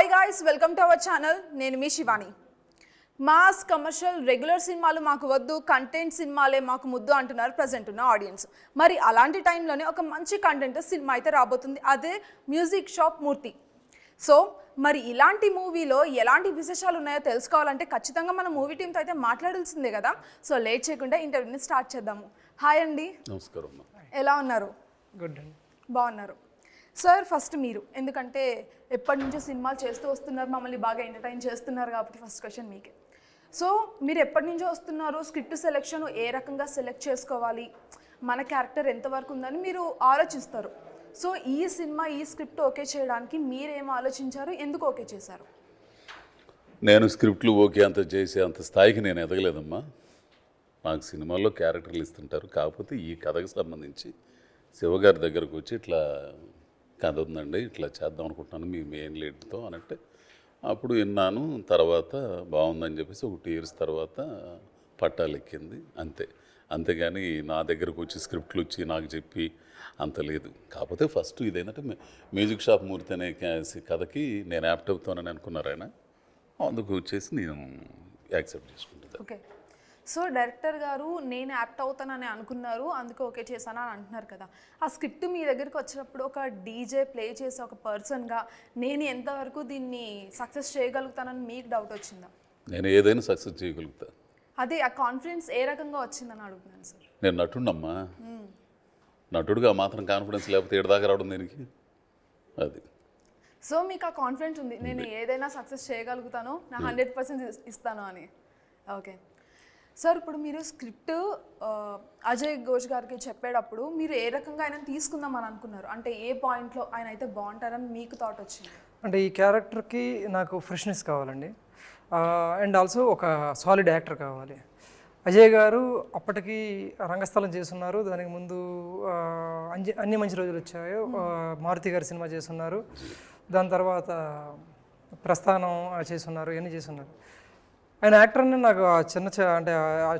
Hi guys, welcome to our channel. నేను మీ Shivani. Mass commercial regular సినిమాలు మాకు వద్దు, కంటెంట్ సినిమాలే మాకు ముద్దు అంటున్నారు ప్రజెంట్ ఉన్న ఆడియన్స్. మరి అలాంటి టైంలోనే ఒక మంచి కంటెంట్ సినిమా అయితే రాబోతుంది, అదే మ్యూజిక్ షాప్ మూర్తి. సో మరి ఇలాంటి మూవీలో ఎలాంటి విశేషాలు ఉన్నాయో తెలుసుకోవాలంటే ఖచ్చితంగా మన మూవీ టీంతో అయితే మాట్లాడాల్సిందే కదా. సో లేట్ చేయకుండా ఇంటర్వ్యూని స్టార్ట్ చేద్దాము. హాయ్ అండి. నమస్కారం. ఎలా ఉన్నారు? గుడ్ అండి. బాగున్నారు సార్. ఫస్ట్ మీరు, ఎందుకంటే ఎప్పటి నుంచో సినిమాలు చేస్తూ వస్తున్నారు, మమ్మల్ని బాగా ఎంటర్టైన్ చేస్తున్నారు కాబట్టి ఫస్ట్ క్వశ్చన్ మీకే. సో మీరు ఎప్పటి నుంచో వస్తున్నారు, స్క్రిప్ట్ సెలెక్షన్ ఏ రకంగా సెలెక్ట్ చేసుకోవాలి, మన క్యారెక్టర్ ఎంతవరకు ఉందని మీరు ఆలోచిస్తారు. సో ఈ సినిమా ఈ స్క్రిప్ట్ ఓకే చేయడానికి మీరేం ఆలోచించారు, ఎందుకు ఓకే చేశారు? నేను స్క్రిప్ట్లు ఓకే అంత చేసే అంత స్థాయికి నేను ఎదగలేదమ్మా. నాకు సినిమాల్లో క్యారెక్టర్లు ఇస్తుంటారు, కాకపోతే ఈ కథకు సంబంధించి శివగారి దగ్గరకు వచ్చి ఇట్లా కథ ఉందండి, ఇట్లా చేద్దాం అనుకుంటున్నాను మీ మెయిన్ లీడ్తో అనంటే అప్పుడు విన్నాను. తర్వాత బాగుందని చెప్పేసి ఒక 2 years తర్వాత పట్టాలు ఎక్కింది అంతే. అంతేగాని నా దగ్గరకు వచ్చి స్క్రిప్ట్లు వచ్చి నాకు చెప్పి అంత లేదు. కాకపోతే ఫస్ట్ ఇదేంటంటే మ్యూజిక్ షాప్ మూర్తి అనే కథకి నేను యాప్ట్ అవుతానని అనుకున్నారు ఆయన, అందుకు వచ్చేసి నేను యాక్సెప్ట్ చేసుకుంటాను. ఓకే. సో డైరెక్టర్ గారు నేను యాప్ట్ అవుతానని అనుకున్నారు, అందుకే ఓకే చేశాను అని అంటున్నారు కదా. ఆ స్క్రిప్ట్ మీ దగ్గరికి వచ్చినప్పుడు ఒక డీజే ప్లే చేసే ఒక పర్సన్గా నేను ఎంతవరకు దీన్ని సక్సెస్ చేయగలుగుతానని మీకు డౌట్ వచ్చిందా? నేను ఏదైనా సక్సెస్ చేయగలుగుతా. అదే ఆ కాన్ఫిడెన్స్ ఏ రకంగా వచ్చిందని అడుగుతున్నాను సార్. నేను నటుడినమ్మా, నటుడుగా మాత్రం కాన్ఫిడెన్స్ లేకపోతే ఏడదాకా రావడం దీనికి అది. సో మీకు ఆ కాన్ఫిడెన్స్ ఉంది, నేను ఏదైనా సక్సెస్ చేయగలుగుతాను, నా 100% ఇస్తాను అని. ఓకే సార్, ఇప్పుడు మీరు స్క్రిప్ట్ అజయ్ ఘోష్ గారికి చెప్పేటప్పుడు మీరు ఏ రకంగా ఆయన తీసుకుందాం అని అనుకున్నారు? అంటే ఏ పాయింట్లో ఆయన అయితే బాగుంటారని మీకు థాట్ వచ్చింది? అంటే ఈ క్యారెక్టర్కి నాకు ఫ్రెష్నెస్ కావాలండి, అండ్ ఆల్సో ఒక సాలిడ్ యాక్టర్ కావాలి. అజయ్ గారు అప్పటికి రంగస్థలం చేస్తున్నారు, దానికి ముందు అన్ని మంచి రోజులు వచ్చాయో మారుతి గారి సినిమా చేస్తున్నారు, దాని తర్వాత ప్రస్థానం చేస్తున్నారు, ఇవన్నీ చేస్తున్నారు. ఆయన యాక్టర్ అని నాకు అంటే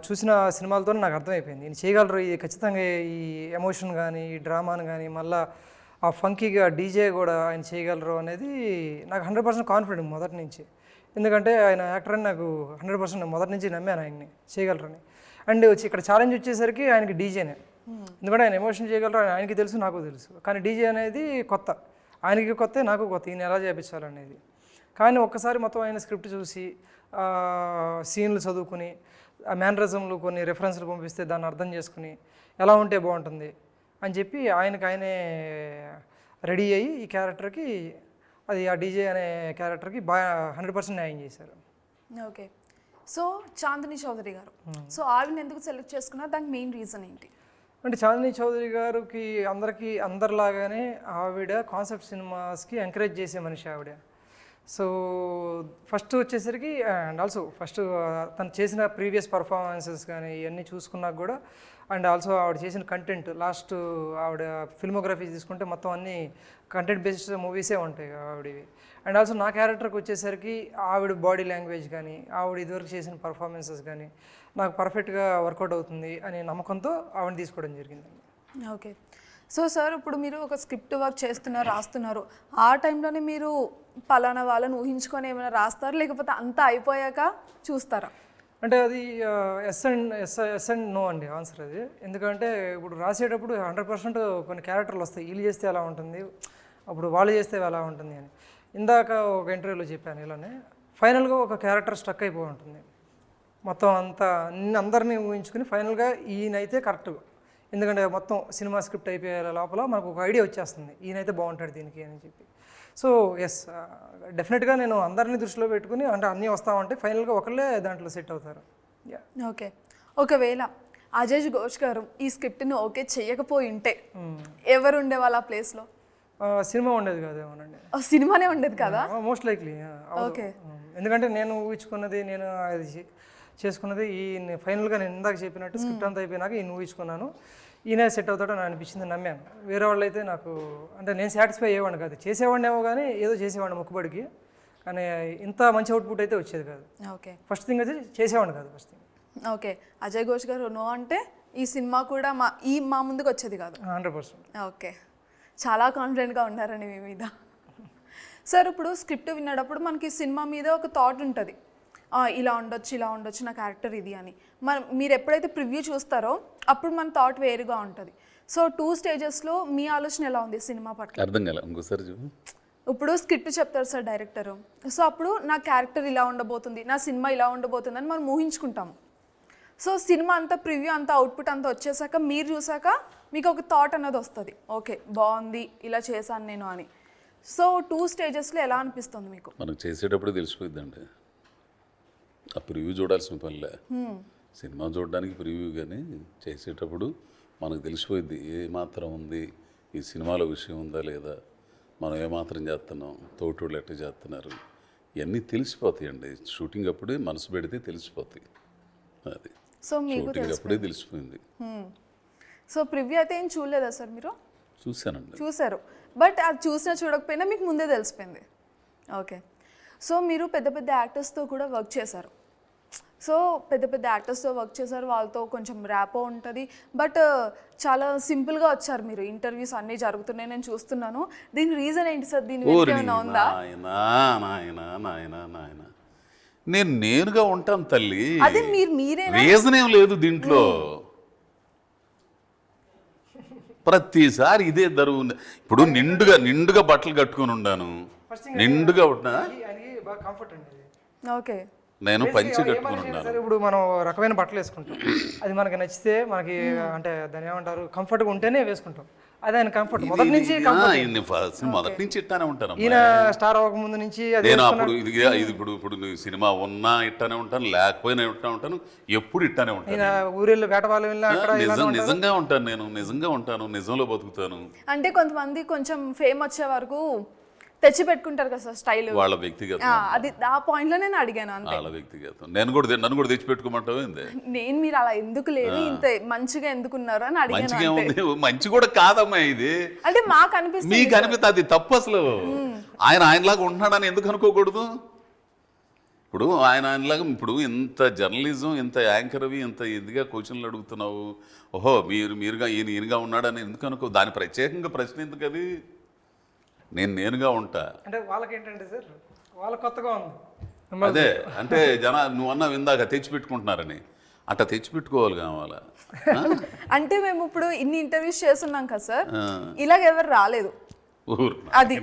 చూసిన సినిమాలతో నాకు అర్థమైపోయింది, ఈయన చేయగలరు, ఈ ఖచ్చితంగా ఈ ఎమోషన్ కానీ ఈ డ్రామాను కానీ మళ్ళీ ఆ ఫంకీగా డీజే కూడా ఆయన చేయగలరు అనేది నాకు 100% కాన్ఫిడెంట్ మొదటి నుంచి. ఎందుకంటే ఆయన యాక్టర్ అని నాకు 100% మొదటి నుంచి నమ్మాను ఆయన్ని చేయగలరని. అండ్ ఇక్కడ ఛాలెంజ్ వచ్చేసరికి ఆయనకి డీజేనే, ఎందుకంటే ఆయన ఎమోషన్ చేయగలరు ఆయనకి తెలుసు, నాకు తెలుసు. కానీ డీజే అనేది కొత్త, ఆయనకి కొత్త, నాకు కొత్త, ఈయన ఎలా చేయించాలనేది. కానీ ఒక్కసారి మొత్తం ఆయన స్క్రిప్ట్ చూసి సీన్లు చదువుకుని ఆ మేనరిజంలు కొన్ని రెఫరెన్స్లు పంపిస్తే దాన్ని అర్థం చేసుకుని ఎలా ఉంటే బాగుంటుంది అని చెప్పి ఆయనే రెడీ అయ్యి ఈ క్యారెక్టర్కి అది ఆ డీజే అనే క్యారెక్టర్కి బాగా 100% న్యాయం చేశారు. ఓకే. సో చాందిని చౌదరి గారు, సో ఆవిడని ఎందుకు సెలెక్ట్ చేసుకున్నారు, దానికి మెయిన్ రీజన్ ఏంటి? అంటే చాందిని చౌదరి గారికి అందరిలాగానే ఆవిడ కాన్సెప్ట్ సినిమాస్కి ఎంకరేజ్ చేసే మనిషి ఆవిడ. సో ఫస్ట్ వచ్చేసరికి అండ్ ఆల్సో ఫస్ట్ తను చేసిన ప్రీవియస్ పర్ఫార్మెన్సెస్ కానీ ఇవన్నీ చూసుకున్నాక కూడా, అండ్ ఆల్సో ఆవిడ చేసిన కంటెంట్ లాస్ట్ ఆవిడ ఫిల్మోగ్రఫీ తీసుకుంటే మొత్తం అన్ని కంటెంట్ బేస్డ్ మూవీసే ఉంటాయి ఆవిడవి. అండ్ ఆల్సో నా క్యారెక్టర్కి వచ్చేసరికి ఆవిడ బాడీ లాంగ్వేజ్ కానీ ఆవిడ ఇదివరకు చేసిన పర్ఫార్మెన్సెస్ కానీ నాకు పర్ఫెక్ట్గా వర్కౌట్ అవుతుంది అనే నమ్మకంతో ఆవిడని తీసుకోవడం జరిగిందండి. ఓకే. సో సార్, ఇప్పుడు మీరు ఒక స్క్రిప్ట్ వర్క్ చేస్తున్నారు, రాస్తున్నారు, ఆ టైంలోనే మీరు పలానా వాళ్ళని ఊహించుకొని ఏమైనా రాస్తారు, లేకపోతే అంతా అయిపోయాక చూస్తారా? అంటే అది ఎస్ అండ్ నో అండి ఆన్సర్ అది. ఎందుకంటే ఇప్పుడు రాసేటప్పుడు 100% కొన్ని క్యారెక్టర్లు వస్తాయి, వీళ్ళు చేస్తే ఎలా ఉంటుంది, అప్పుడు వాళ్ళు చేస్తే ఎలా ఉంటుంది అని. ఇందాక ఒక ఇంటర్వ్యూలో చెప్పాను, ఇలానే ఫైనల్గా ఒక క్యారెక్టర్ స్టక్ అయిపోయి ఉంటుంది, మొత్తం అంతా అందరినీ ఊహించుకుని ఫైనల్గా ఈయనైతే కరెక్ట్. ఎందుకంటే మొత్తం సినిమా స్క్రిప్ట్ అయిపోయే లోపల మనకు ఒక ఐడియా వచ్చేస్తుంది, ఈయనైతే బాగుంటాడు దీనికి అని చెప్పి. సో ఎస్, డెఫినెట్గా నేను అందరినీ దృష్టిలో పెట్టుకుని, అంటే అన్నీ వస్తామంటే ఫైనల్గా ఒకళ్ళే దాంట్లో సెట్ అవుతారు. ఓకే. ఒకవేళ అజయ్ ఘోష్ గారు ఈ స్క్రిప్ట్ని ఓకే చేయకపోయి ఉంటే ఎవరు ఉండేవాళ్ళు ఆ ప్లేస్లో? సినిమా ఉండేది కాదేమోనండి. సినిమానే ఉండేది కదా మోస్ట్ లైక్లీ. ఓకే. ఎందుకంటే నేను ఊహించుకున్నది, నేను అది చేసుకున్నది ఈ ఫైనల్గా నేను ఇందాక చెప్పినట్టు స్క్రిప్ట్ అంతా అయిపోయినాక ఈయన ఊహించుకున్నాను, ఈయన సెట్ అవుతాడని అనిపించింది, నమ్మాను. వేరే వాళ్ళు అయితే నాకు అంటే నేను సాటిస్ఫై అయ్యేవాడిని కాదు, చేసేవాడినేమో కానీ ఏదో చేసేవాడిని మొక్కుబడికి, కానీ ఇంత మంచి అవుట్పుట్ అయితే వచ్చేది కాదు. ఓకే. ఫస్ట్ థింగ్ అయితే చేసేవాడిని కాదు first thing. Okay. Ajay Ghosh గారు నో అంటే ఈ సినిమా కూడా మా ముందుకు వచ్చేది కాదు. 100%. ఓకే. చాలా కాన్ఫిడెంట్గా ఉన్నారని మీ మీద. సార్ ఇప్పుడు స్క్రిప్ట్ వినేటప్పుడు మనకి సినిమా మీద ఒక థాట్ ఉంటుంది, ఇలా ఉండొచ్చు నా క్యారెక్టర్ ఇది అని. మీరు ఎప్పుడైతే ప్రివ్యూ చూస్తారో అప్పుడు మన థాట్ వేరుగా ఉంటుంది. సో 2 స్టేజెస్లో మీ ఆలోచన ఎలా ఉంది సినిమా పట్ల? అర్థం కాలే, ఇంకోసారి చెప్పు. ఇప్పుడు స్క్రిప్ట్ చెప్తారు సార్ డైరెక్టర్, సో అప్పుడు నా క్యారెక్టర్ ఇలా ఉండబోతుంది, నా సినిమా ఇలా ఉండబోతుంది అని మనం ఊహించుకుంటాము. సో సినిమా అంతా ప్రివ్యూ అంతా అవుట్పుట్ అంతా వచ్చేసాక మీరు చూసాక మీకు ఒక థాట్ అన్నది వస్తుంది, ఓకే బాగుంది ఇలా చేశాను నేను అని. సో 2 స్టేజెస్లో ఎలా అనిపిస్తుంది మీకు? మనకు చేసేటప్పుడు తెలిసిపోయిందండి, ఆ ప్రివ్యూ చూడాల్సిన పనిలే. సినిమా చూడడానికి ప్రివ్యూ, కానీ చేసేటప్పుడు మనకు తెలిసిపోయింది ఏ మాత్రం ఉంది, ఈ సినిమాలో విషయం ఉందా లేదా, మనం ఏమాత్రం చేస్తున్నాం, తోటోళ్ళు ఎట్లా చేస్తున్నారు, ఇవన్నీ తెలిసిపోతాయండి. షూటింగ్ అప్పుడే మనసు పెడితే తెలిసిపోతాయి. అది సో మీకు షూటింగ్ అప్పుడే తెలిసిపోయింది. సో ప్రివ్యూ అయితే ఏం చూడలేదా సార్ మీరు? చూశానండి. చూశారు, బట్ అది చూసినా చూడకపోయినా మీకు ముందే తెలిసిపోయింది. ఓకే. సో మీరు పెద్ద పెద్ద యాక్టర్స్తో కూడా వర్క్ చేశారు. సో పెద్ద పెద్ద యాక్టర్స్తో వర్క్ చేశారు, వాళ్ళతో కొంచెం ర్యాపో ఉంటుంది, బట్ చాలా సింపుల్గా వచ్చారు మీరు. ఇంటర్వ్యూస్ అన్నీ జరుగుతున్నాయి, నేను చూస్తున్నాను. దీని రీజన్ ఏంటి సార్? దీని వెనక ఏమైనా ఉందా? నాయన నేను నేనుగా ఉంటాను తల్లి, అదే మీరే రీజన్ ఏం లేదు దీంట్లో. ప్రతిసారి ఇదే దరువు. ఇప్పుడు నిండుగా బట్టలు కట్టుకొని ఉన్నాను, నిండుగా ఉంటున్నా. ఓకే. నేను పంచి కట్టుకుని ఉన్నాను. ఇప్పుడు మనం రకమైన బట్టలు వేసుకుంటాం, అది మనకి నచ్చితే మనకి అంటే దాని ఏమంటారు కంఫర్ట్గా ఉంటేనే వేసుకుంటాం. అది ఆయన కంఫర్ట్ మొదటి నుంచి మొదటి నుంచి ఇట్టానే ఉంటాను. ఈయన స్టార్ అవ్వక ముందు నుంచి నేను అప్పుడు ఇప్పుడు సినిమా ఉన్నా ఇట్టానే ఉంటాను, లేకపోయినా ఇట్టా ఉంటాను, ఎప్పుడు ఇట్టానే ఉంటాను. ఊరిలో వేటవాళ్ళు వెళ్ళినా నిజంగా ఉంటాను, నేను నిజంగా ఉంటాను, నిజంలో బతుకుతాను. అంటే కొంతమంది కొంచెం ఫేమ్ వచ్చే వరకు తెచ్చి పెట్టుకుంటారు కదా సార్ స్టైల్, వాళ్ళ వ్యక్తిగతం. అది ఆ పాయింట్ లో నేను అడిగాను అంతే. వాళ్ళ వ్యక్తిగతం. నన్ను కూడా తెచ్చి పెట్టుకోమంటావు ఏంది? నేను మీరు అలా ఎందుకు లేదు, ఇంత మంచిగా ఎందుకున్నారు అని అడిగాను. మంచి కూడా కాదమ్మా ఇది. అంటే మాకు అనిపిస్తుంది, మీకు అనిపిస్తుంది అది తప్పు. అసలు ఆయనలాగా ఉంటున్నాడని ఎందుకు అనుకోకూడదు? ఇప్పుడు ఆయనలాగా ఇప్పుడు ఇంత జర్నలిజం, ఇంత యాంకర్ అవి, ఇంత ఇదిగా క్వశ్చన్లు అడుగుతున్నావు. ఓహో మీరుగా ఈయనగా ఉన్నాడని ఎందుకు అనుకో. దాని ప్రత్యేకంగా ప్రశ్న ఎందుకు? అది నేనుగా ఉంటా. అంటే వాళ్ళకి ఏంటంటే సార్ వాళ్ళ కొత్తగా ఉంది. అదే అంటే నువ్వు అన్నావు ఇందాక తెచ్చిపెట్టుకుంటున్నారని, అట్లా తెచ్చిపెట్టుకోవాలి కావాలా? అంటే మేము ఇప్పుడు ఇన్ని ఇంటర్వ్యూస్ చేస్తున్నాం కదా సార్, ఇలాగ ఎవరు రాలేదు. అది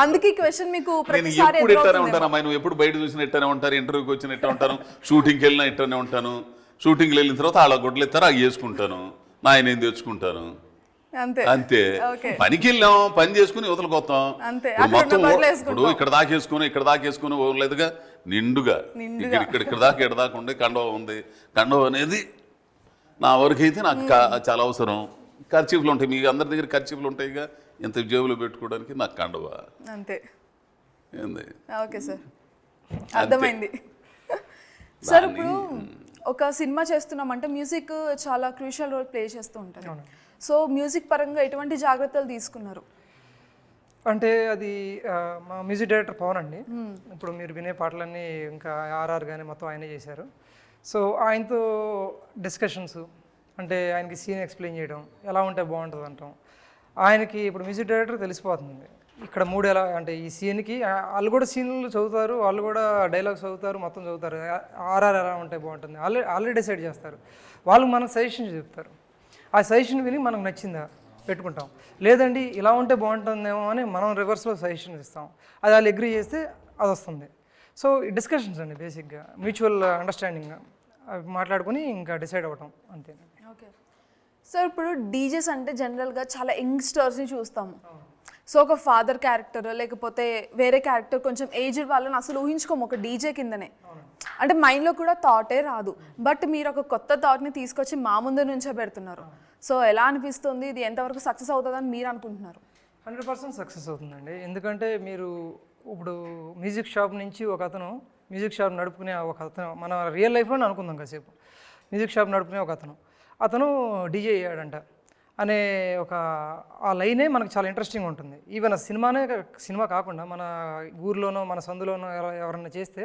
అందుకే క్వశ్చన్ మీకు ప్రతిసారి ఎప్పుడు ఇట్టానే ఉంటానమ్మా. నువ్వు ఎప్పుడు బయట చూసినా ఇట్టానే ఉంటారు, ఇంటర్వ్యూకి వచ్చిన ఇట్టా ఉంటాను, షూటింగ్కి వెళ్ళినా ఇట్టానే ఉంటాను. షూటింగ్కి వెళ్ళిన తర్వాత వాళ్ళ గుడ్లు ఎత్తారు, అవి వేసుకుంటాను, నాయన ఏం తెచ్చుకుంటాను, అంతే. పనికి వెళ్ళాం, పని చేసుకుని యువతలకొస్తాం. మొత్తం ఇప్పుడు ఇక్కడ దాకేసుకుని లేదుగా నిండుగా ఇక్కడ దాకా ఉండే కండవ ఉంది. కండవ అనేది నా వరకు అయితే నాకు చాలా అవసరం. ఖర్చీఫ్లు ఉంటాయి, మీకు అందరి దగ్గర ఖర్చీఫ్లు ఉంటాయిగా, ఇంత జేబులో పెట్టుకోవడానికి నాకు కండవ అంతే. ఏంది? ఓకే సార్, అర్థమైంది. సార్ ఇప్పుడు ఒక సినిమా చేస్తున్నామంటే మ్యూజిక్ చాలా క్రూషియల్ రోల్ ప్లే చేస్తూ ఉంటుంది. సో మ్యూజిక్ పరంగా ఎటువంటి జాగ్రత్తలు తీసుకున్నారు? అంటే అది మా మ్యూజిక్ డైరెక్టర్ పవన్ అండి. ఇప్పుడు మీరు వినే పాటలన్నీ ఇంకా ఆర్ఆర్ కానీ మొత్తం ఆయనే చేశారు. సో ఆయనతో డిస్కషన్స్, అంటే ఆయనకి సీన్ ఎక్స్ప్లెయిన్ చేయడం, ఎలా ఉంటే బాగుంటుంది అంటాం. ఆయనకి ఇప్పుడు మ్యూజిక్ డైరెక్టర్ తెలిసిపోతుంది ఇక్కడ మూడు ఎలా అంటే ఈ సీన్కి. వాళ్ళు కూడా సీన్లు చదువుతారు, వాళ్ళు కూడా డైలాగ్స్ చదువుతారు, మొత్తం చదువుతారు. ఆర్ఆర్ ఎలా ఉంటే బాగుంటుంది ఆల్రెడీ డిసైడ్ చేస్తారు. వాళ్ళు మనకు సజెషన్ చెప్తారు, ఆ సజెషన్ విని మనకు నచ్చిందా పెట్టుకుంటాం, లేదండి ఇలా ఉంటే బాగుంటుందేమో అని మనం రివర్స్లో సజెషన్ ఇస్తాం. అది వాళ్ళు అగ్రీ చేస్తే అది వస్తుంది. సో డిస్కషన్స్ అండి బేసిక్గా, మ్యూచువల్ అండర్స్టాండింగ్ మాట్లాడుకుని ఇంకా డిసైడ్ అవ్వటం అంతే. ఓకే సార్, ఇప్పుడు డీజేస్ అంటే జనరల్గా చాలా యంగ్స్టర్స్ని చూస్తాము. సో ఒక ఫాదర్ క్యారెక్టర్ లేకపోతే వేరే క్యారెక్టర్ కొంచెం ఏజ్డ్ వాళ్ళని అసలు ఊహించుకోము ఒక డీజే కిందనే. అంటే మైండ్లో కూడా థాటే రాదు, బట్ మీరు ఒక కొత్త థాట్ని తీసుకొచ్చి మా ముందు నుంచే పెడుతున్నారు. సో ఎలా అనిపిస్తుంది, ఇది ఎంతవరకు సక్సెస్ అవుతుందని మీరు అనుకుంటున్నారు? 100% సక్సెస్ అవుతుందండి. ఎందుకంటే మీరు ఇప్పుడు మ్యూజిక్ షాప్ నుంచి ఒక అతను మ్యూజిక్ షాప్ నడుపుకునే ఒక అతను, మన రియల్ లైఫ్లోనే అనుకుందాం కాసేపు, మ్యూజిక్ షాప్ నడుపుకునే ఒక అతను డీజే అయ్యాడంట అనే ఒక ఆ లైనే మనకు చాలా ఇంట్రెస్టింగ్ ఉంటుంది. ఈవెన్ సినిమా కాకుండా మన ఊర్లోనో మన సందులోనో ఎవరైనా చేస్తే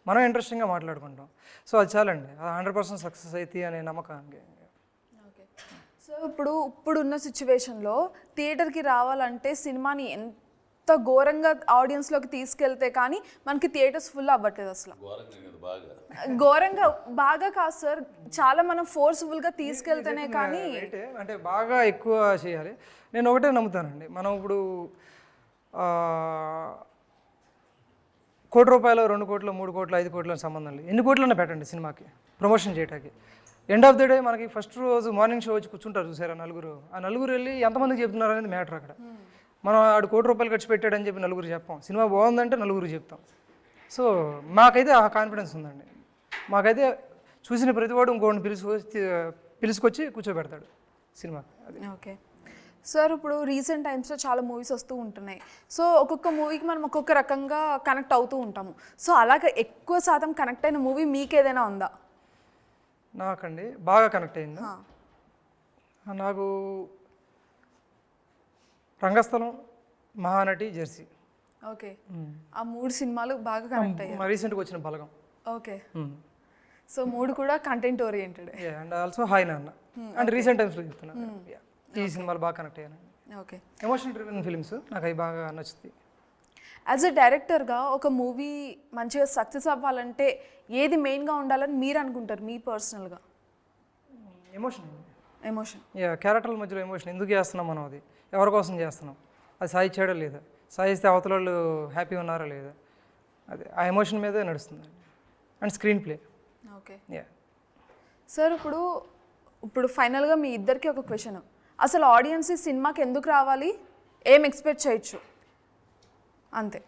మనం ఇంట్రెస్టింగ్గా మాట్లాడుకుంటాం. సో అది చాలండి, అది 100% సక్సెస్ అవుతుంది అనే నమ్మకానికి. ఓకే. సో ఇప్పుడున్న సిచ్యువేషన్లో థియేటర్కి రావాలంటే సినిమాని ఘోరంగా ఆడియన్స్లోకి తీసుకెళ్తే కానీ మనకి థియేటర్స్ ఫుల్ అవ్వట్లేదు అసలు. ఘోరంగా బాగా కాదు సార్, చాలా మనం ఫోర్స్ఫుల్గా తీసుకెళ్తేనే కానీ. అంటే బాగా ఎక్కువ చేయాలి. నేను ఒకటే నమ్ముతానండి, మనం ఇప్పుడు 1 కోటి రూపాయలు 2 కోట్లు 3 కోట్లు 5 కోట్ల సంబంధం లేదు, ఎన్ని కోట్లన్నా పెట్టండి సినిమాకి ప్రమోషన్ చేయడానికి. ఎండ్ ఆఫ్ ది డే మనకి ఫస్ట్ రోజు మార్నింగ్ షో వచ్చి కూర్చుంటారు చూసారా నలుగురు, ఆ నలుగురు వెళ్ళి ఎంతమందికి చెప్తున్నారు అనేది మ్యాటర్ అక్కడ. మనం 1 కోటి రూపాయలు ఖర్చు పెట్టాడని చెప్పి నలుగురు చెప్పాం, సినిమా బాగుందంటే నలుగురు చెప్తాం. సో మాకైతే ఆ కాన్ఫిడెన్స్ ఉందండి, మాకైతే చూసిన ప్రతివాడు ఇంకోటి పిలుచుకొచ్చి కూర్చోబెడతాడు సినిమా. ఓకే సార్, ఇప్పుడు రీసెంట్ టైమ్స్లో చాలా మూవీస్ వస్తూ ఉంటున్నాయి. సో ఒక్కొక్క మూవీకి మనం ఒక్కొక్క రకంగా కనెక్ట్ అవుతూ ఉంటాము. సో అలాగే ఎక్కువ శాతం కనెక్ట్ అయిన మూవీ మీకు ఏదైనా ఉందా? నాకండి బాగా కనెక్ట్ అయింది నాకు రంగస్థలం, మహానటి, జెర్సీ. ఓకే, ఆ 3 సినిమాలు బాగా కనెక్ట్ అయ్యాయి. రీసెంట్గా వచ్చిన బలగం. ఓకే, సో 3 కూడా content oriented. And also hi నాన్న అండ్ రీసెంట్ టైమ్స్లో చెప్తున్నాను, ఈ సినిమాలు బాగా కనెక్ట్ అయ్యాను. ఓకే, ఎమోషనల్ డ్రివెన్ ఫిల్మ్స్ నాకు అవి బాగా నచ్చుతాయి. యాజ్ ఎ డైరెక్టర్గా ఒక మూవీ మంచిగా సక్సెస్ అవ్వాలంటే ఏది మెయిన్గా ఉండాలని మీరు అనుకుంటారు మీ పర్సనల్గా? ఎమోషన్. క్యారెక్టర్ల మధ్యలో ఎమోషన్ ఎందుకు చేస్తున్నాం మనం, అది ఎవరి కోసం చేస్తున్నాం, అది సాధించాడా లేదా, సాధిస్తే అవతల వాళ్ళు హ్యాపీగా ఉన్నారా లేదా, అది ఆ ఎమోషన్ మీదే నడుస్తుంది. And screen play. Okay sir, ఇప్పుడు ఫైనల్గా మీ ఇద్దరికి ఒక క్వశ్చన్. అసలు ఆడియన్స్ ఈ సినిమాకి ఎందుకు రావాలి, ఏం ఎక్స్పెక్ట్ చేయొచ్చు అంతే.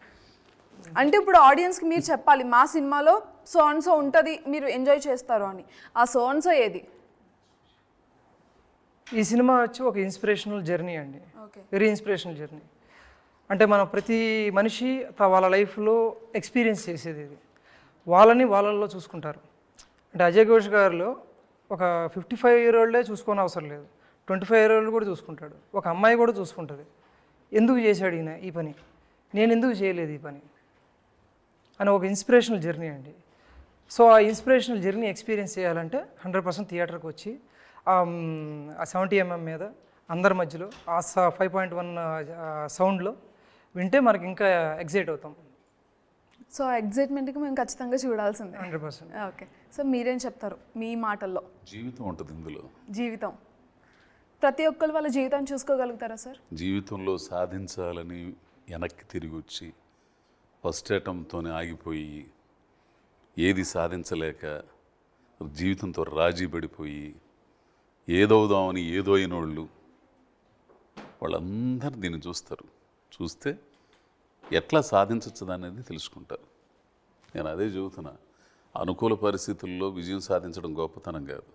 అంటే ఇప్పుడు ఆడియన్స్కి మీరు చెప్పాలి మా సినిమాలో సో అండ్ సో ఉంటుంది, మీరు ఎంజాయ్ చేస్తారు అని. ఆ సో అండ్ సో ఏది? ఈ సినిమా వచ్చి ఒక ఇన్స్పిరేషనల్ జర్నీ అండి, ఓకే, వెరీ ఇన్స్పిరేషనల్ జర్నీ. అంటే మనం ప్రతి మనిషి వాళ్ళ లైఫ్లో ఎక్స్పీరియన్స్ చేసేది ఇది, వాళ్ళల్లో చూసుకుంటారు. అంటే అజయ్ ఘోష్ గారిలో ఒక 55-year-old చూసుకోని అవసరం లేదు, 25-year-old కూడా చూసుకుంటాడు, ఒక అమ్మాయి కూడా చూసుకుంటుంది. ఎందుకు చేశాడు ఈయన ఈ పని, నేను ఎందుకు చేయలేదు ఈ పని అని ఒక ఇన్స్పిరేషనల్ జర్నీ అండి. సో ఆ ఇన్స్పిరేషనల్ జర్నీ ఎక్స్పీరియన్స్ చేయాలంటే 100% థియేటర్కి వచ్చి ఆ 70mm మీద అందరి మధ్యలో ఆ 5.1 సౌండ్లో వింటే మనకి ఇంకా ఎగ్జైట్ అవుతాం. సో ఎగ్జైట్మెంట్కి మేము ఖచ్చితంగా చూడాల్సిందే. 100%. ఓకే, సో మీరేం చెప్తారు మీ మాటల్లో? జీవితం ఉంటుంది ఇందులో. జీవితం ప్రతి ఒక్కరు వాళ్ళ జీవితాన్ని చూసుకోగలుగుతారా సార్? జీవితంలో సాధించాలని వెనక్కి తిరిగి వచ్చి ఫస్ట్ అటెంప్ట్తోనే ఆగిపోయి ఏది సాధించలేక జీవితంతో రాజీ పడిపోయి ఏదవుదామని ఏదో అయినోళ్ళు వాళ్ళందరూ దీన్ని చూస్తారు. చూస్తే ఎట్లా సాధించవచ్చు అనేది తెలుసుకుంటారు. నేను అదే చెబుతున్నా, అనుకూల పరిస్థితుల్లో విజయం సాధించడం గొప్పతనం కాదు,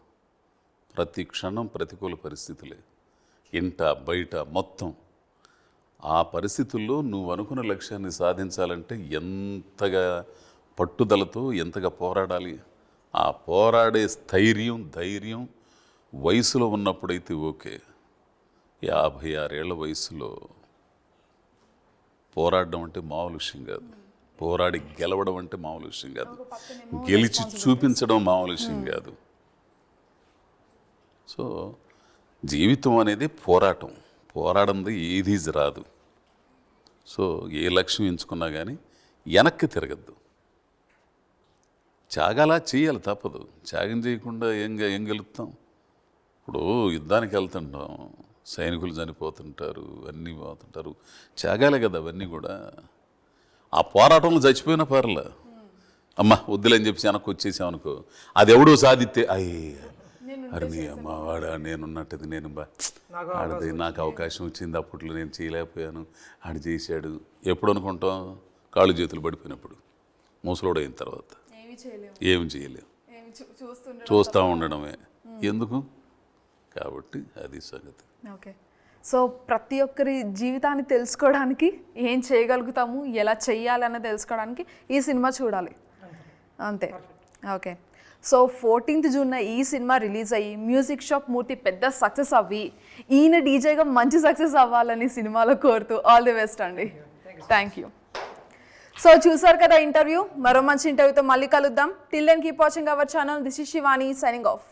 ప్రతి క్షణం ప్రతికూల పరిస్థితులే, ఇంట బయట మొత్తం. ఆ పరిస్థితుల్లో నువ్వు అనుకున్న లక్ష్యాన్ని సాధించాలంటే ఎంతగా పట్టుదలతో ఎంతగా పోరాడాలి. ఆ పోరాడే స్థైర్యం ధైర్యం వయసులో ఉన్నప్పుడైతే ఓకే, 56 ఏళ్ల వయసులో పోరాడడం అంటే మామూలు విషయం కాదు, పోరాడి గెలవడం అంటే మామూలు విషయం కాదు, గెలిచి చూపించడం మామూలు విషయం కాదు. సో జీవితం అనేది పోరాటం, పోరాడంది ఏదీ రాదు. సో ఏ లక్ష్యం ఎంచుకున్నా కానీ వెనక్కి తిరగద్దు, త్యాగాలా చేయాలి, తప్పదు. త్యాగం చేయకుండా ఏం గెలుస్తాం? ఇప్పుడు యుద్ధానికి వెళ్తుంటాం, సైనికులు చనిపోతుంటారు, అన్నీ పోతుంటారు, త్యాగాలే కదా అవన్నీ కూడా. ఆ పోరాటంలో చచ్చిపోయిన పర్లే, అమ్మ వద్దులని చెప్పి వెనక్కి వచ్చేసామనుకో, అది ఎవడో సాధిస్తే అరే నీ అమ్మ వాడా నేనున్నట్టుది, నేను ఆడది నాకు అవకాశం వచ్చింది, అప్పట్లో నేను చేయలేకపోయాను, ఆడు చేశాడు. ఎప్పుడు అనుకుంటాం? కాళ్ళు చేతులు పడిపోయినప్పుడు, ముసలోడు అయిన తర్వాత ఏమి చేయలేము, చూస్తూ ఉండడమే. ఎందుకు? కాబట్టి అది సంగతి. ఓకే, సో ప్రతి ఒక్కరి జీవితాన్ని తెలుసుకోవడానికి ఏం చేయగలుగుతాము, ఎలా చెయ్యాలని తెలుసుకోవడానికి ఈ సినిమా చూడాలి అంతే. ఓకే, సో 14th జూన్ ఈ సినిమా రిలీజ్ అయ్యి మ్యూజిక్ షాప్ మూర్తి పెద్ద సక్సెస్ అవ్వి ఈయన డీజేగా మంచి సక్సెస్ అవ్వాలని సినిమాలో కోరుతూ ఆల్ ది బెస్ట్ అండి. Thank you. సో చూసారు కదా ఇంటర్వ్యూ, మరో మంచి ఇంటర్వ్యూతో మళ్ళీ కలుద్దాం. Till then keep watching our channel. This is Shivani signing of.